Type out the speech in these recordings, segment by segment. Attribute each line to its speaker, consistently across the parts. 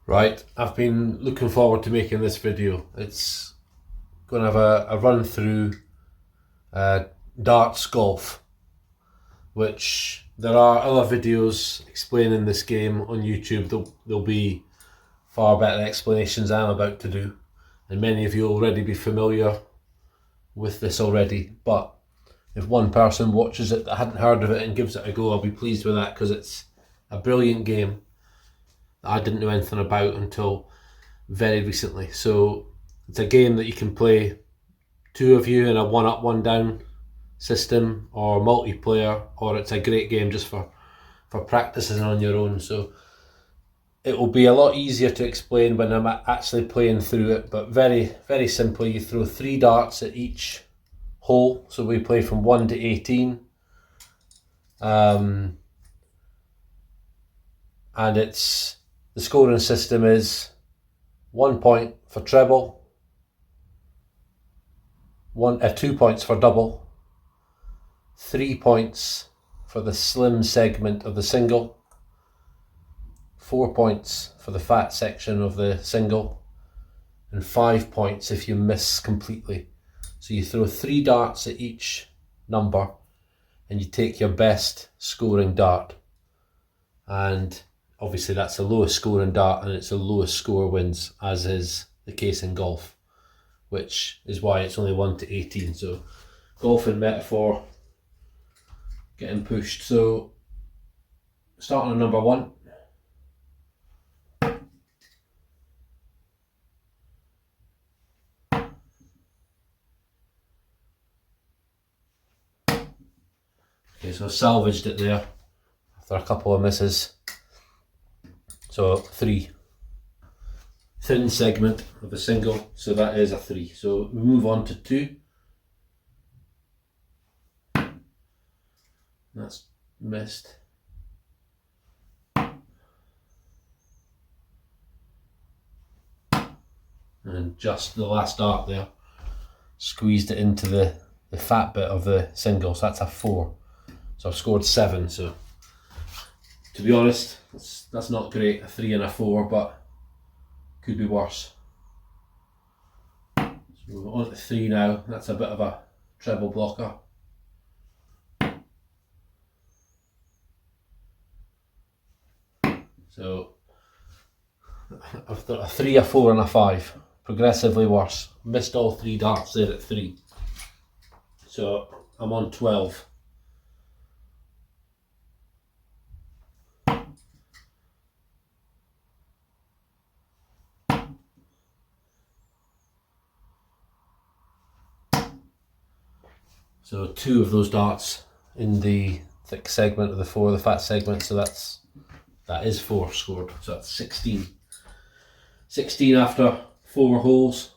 Speaker 1: Right, I've been looking forward to making this video. It's going to have a run through darts golf, which there are other videos explaining this game on YouTube. There'll be far better explanations I'm about to do, and many of you will already be familiar with this already. But if one person watches it that hadn't heard of it and gives it a go, I'll be pleased with that, because it's a brilliant game that I didn't know anything about until very recently. So it's a game that you can play two of you in a one up, one down system, or multiplayer, or it's a great game just for practicing on your own. So it will be a lot easier to explain when I'm actually playing through it, but very, very simply, you throw 3 darts at each hole. So we play from 1 to 18. And it's, the scoring system is 1 point for treble, 2 points for double, 3 points for the slim segment of the single, 4 points for the fat section of the single, and 5 points if you miss completely. So you throw 3 darts at each number and you take your best scoring dart, and obviously that's the lowest scoring dart, and it's the lowest score wins, as is the case in golf, which is why it's only 1 to 18. So golf in metaphor getting pushed. So starting on number 1. Okay, so salvaged it there after a couple of misses. So 3. Thin segment of a single, so that is a 3. So we move on to 2. That's missed. And just the last dart there, squeezed it into the fat bit of the single, so that's a 4. So I've scored 7. So to be honest, that's not great, a 3 and a 4, but could be worse. So we're on to 3 now. That's a bit of a treble blocker. So I've got a 3, a 4 and a 5. Progressively worse. Missed all 3 darts there at 3. So I'm on 12. So 2 of those darts in the thick segment of the 4, the fat segment, so that is 4 scored. So that's 16. 16 after 4 holes.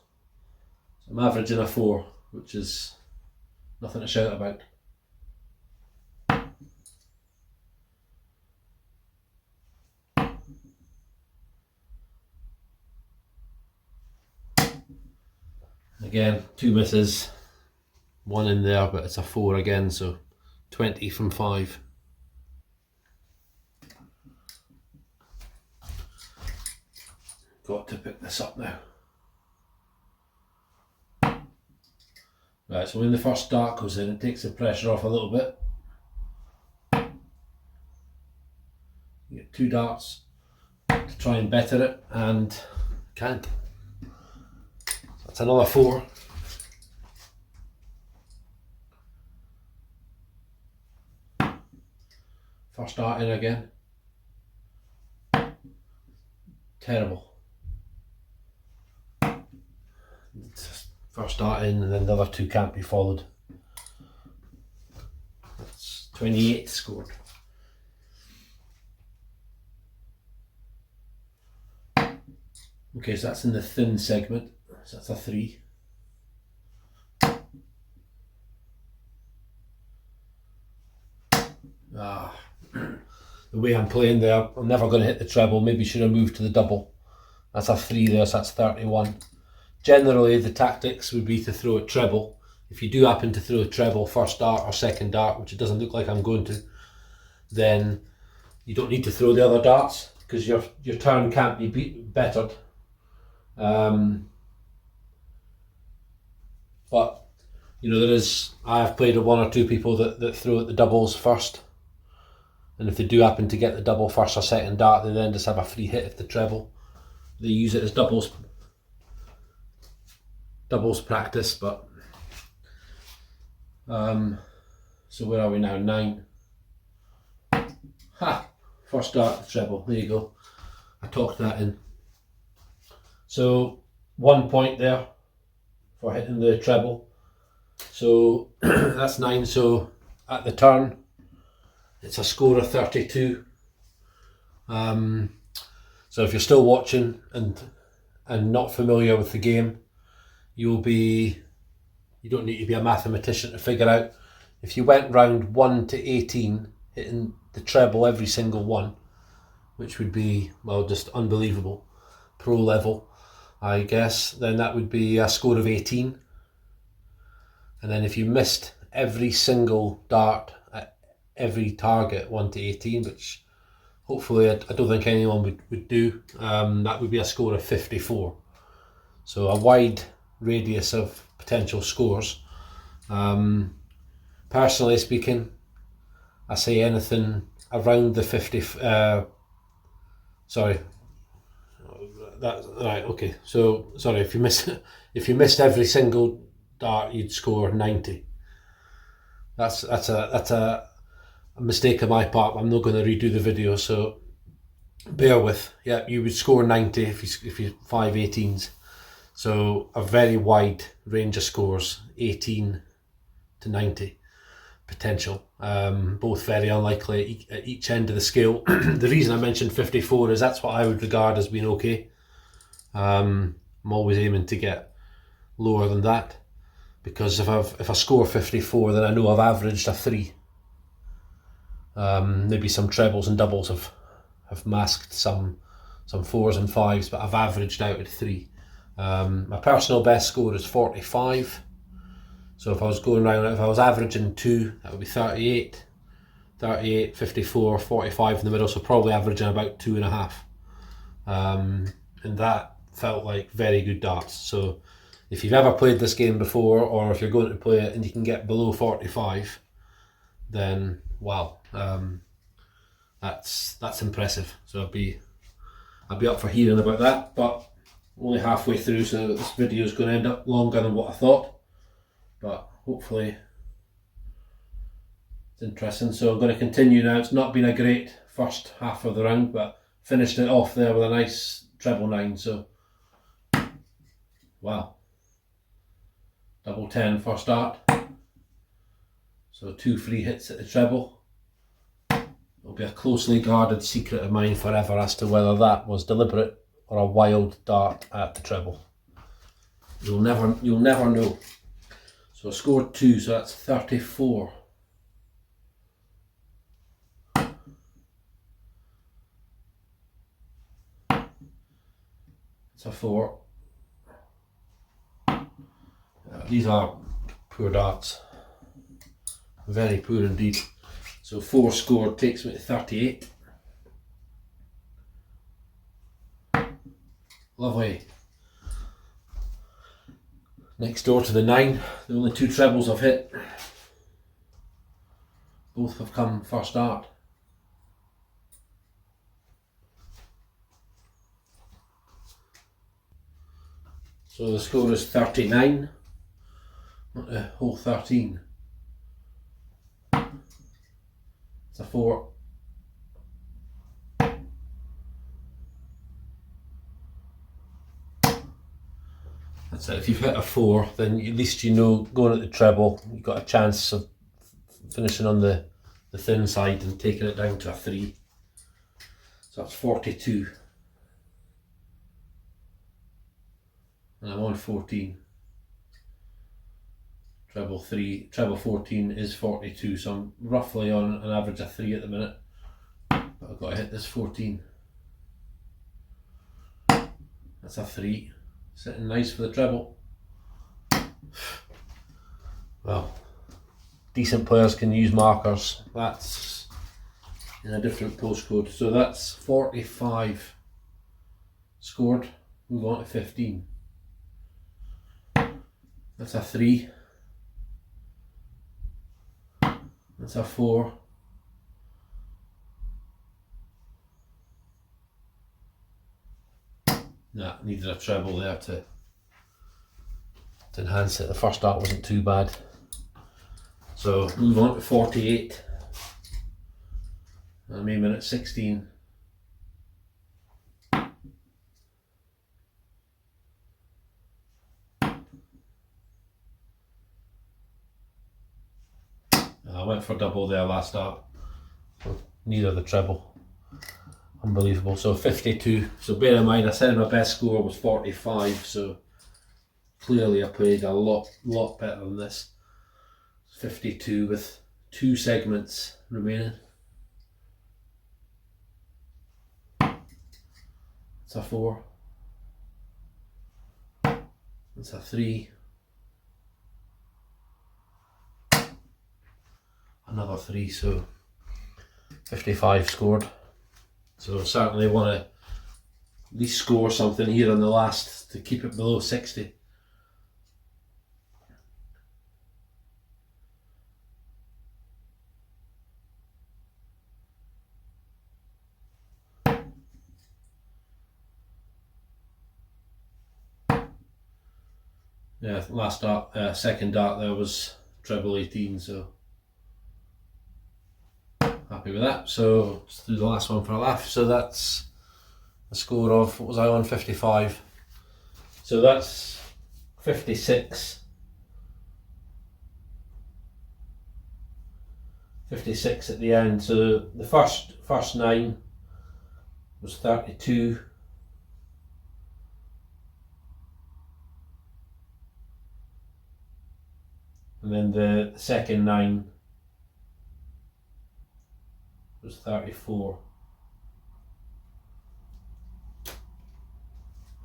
Speaker 1: So I'm averaging a 4, which is nothing to shout about. Again, 2 misses. 1 in there, but it's a 4 again, so 20 from 5. Got to pick this up now. Right, so when the first dart goes in, it takes the pressure off a little bit. You get 2 darts to try and better it, and can't. That's another 4. First dart in again. Terrible. First dart in, and then the other 2 can't be followed. That's 28 scored. Okay, so that's in the thin segment, so that's a 3. The way I'm playing there, I'm never going to hit the treble. Maybe should have moved to the double. That's a 3 there, so that's 31. Generally, the tactics would be to throw a treble. If you do happen to throw a treble first dart or second dart, which it doesn't look like I'm going to, then you don't need to throw the other darts. because your turn can't be bettered. But you know, I have played with one or two people that throw at the doubles first, and if they do happen to get the double first or second dart, they then just have a free hit if the treble. They use it as doubles practice. But so where are we now? 9. Ha! First dart, the treble. There you go. I talked that in. So 1 point there for hitting the treble. So that's 9. So at the turn, it's a score of 32. So if you're still watching and not familiar with the game, you don't need to be a mathematician to figure out, if you went round 1 to 18 hitting the treble every single one, which would be, well, just unbelievable, pro level, I guess, then that would be a score of 18. And then if you missed every single dart at every target 1 to 18, which hopefully I don't think anyone would do, that would be a score of 54. So a wide radius of potential scores. Personally speaking, I say anything around the 50. Sorry, that's right. Okay, so sorry, if you missed every single dart, you'd score 90. That's a mistake on my part. I'm not going to redo the video, so bear with. Yeah, you would score 90 if you 5 18s. So a very wide range of scores, 18 to 90 potential. Both very unlikely at each end of the scale. The reason I mentioned 54 is that's what I would regard as being okay. I'm always aiming to get lower than that, because if I score 54, then I know I've averaged a 3. Maybe some trebles and doubles have masked some 4s and 5s, but I've averaged out at 3. My personal best score is 45. So if I was averaging 2, that would be 38, 54, 45 in the middle, so probably averaging about 2.5. And that felt like very good darts. So if you've ever played this game before, or if you're going to play it and you can get below 45, then wow, that's impressive. So I'll be up for hearing about that, but only halfway through, so this video is going to end up longer than what I thought, but hopefully it's interesting. So I'm going to continue now. It's not been a great first half of the round, but finished it off there with a nice treble 9. So wow, double 10 first dart. So 2 free hits at the treble. It'll be a closely guarded secret of mine forever as to whether that was deliberate or a wild dart at the treble. You'll never know. So I scored 2, so that's 34. It's a 4. These are poor darts. Very poor indeed. So 4 scored takes me to 38. Lovely. Next door to the 9, the only 2 trebles I've hit. Both have come first dart. So the score is 39, not the whole 13. It's a 4. That's it. If you've hit a 4, then at least you know going at the treble, you've got a chance of finishing on the thin side and taking it down to a 3. So that's 42. And I'm on 14. Treble 3, treble 14 is 42, so I'm roughly on an average of 3 at the minute. But I've got to hit this 14. That's a 3. Sitting nice for the treble. Well, decent players can use markers. That's in a different postcode. So that's 45 scored. Move on to 15. That's a 3. That's a 4. Nah, needed a treble there to enhance it. The first dart wasn't too bad. So move on to 48. I'm aiming at 16. I went for double there last dart. So neither the treble. Unbelievable. So 52. So bear in mind I said my best score was 45, so clearly I played a lot better than this. 52 with 2 segments remaining. It's a 4. It's a 3. Another 3, so 55 scored. So certainly want to at least score something here on the last to keep it below 60. Yeah, last dart, second dart there was treble 18, so happy with that. So let's do the last one for a laugh. So that's a score of, what was I on, 55. So that's 56. 56 at the end. So the first 9 was 32. And then the second 9 was 34.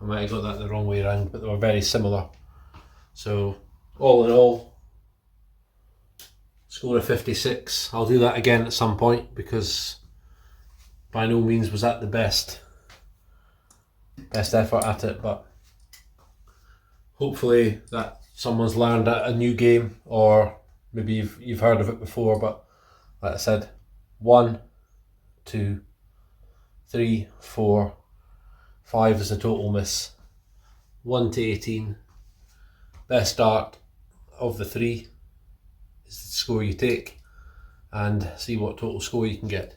Speaker 1: I might have got that the wrong way around, but they were very similar. So all in all, score of 56. I'll do that again at some point because by no means was that the best effort at it, but hopefully that someone's learned a new game, or maybe you've heard of it before. But like I said, 1, 2, 3, 4, 5 is the total miss. 1 to 18. Best dart of the 3 is the score you take, and see what total score you can get.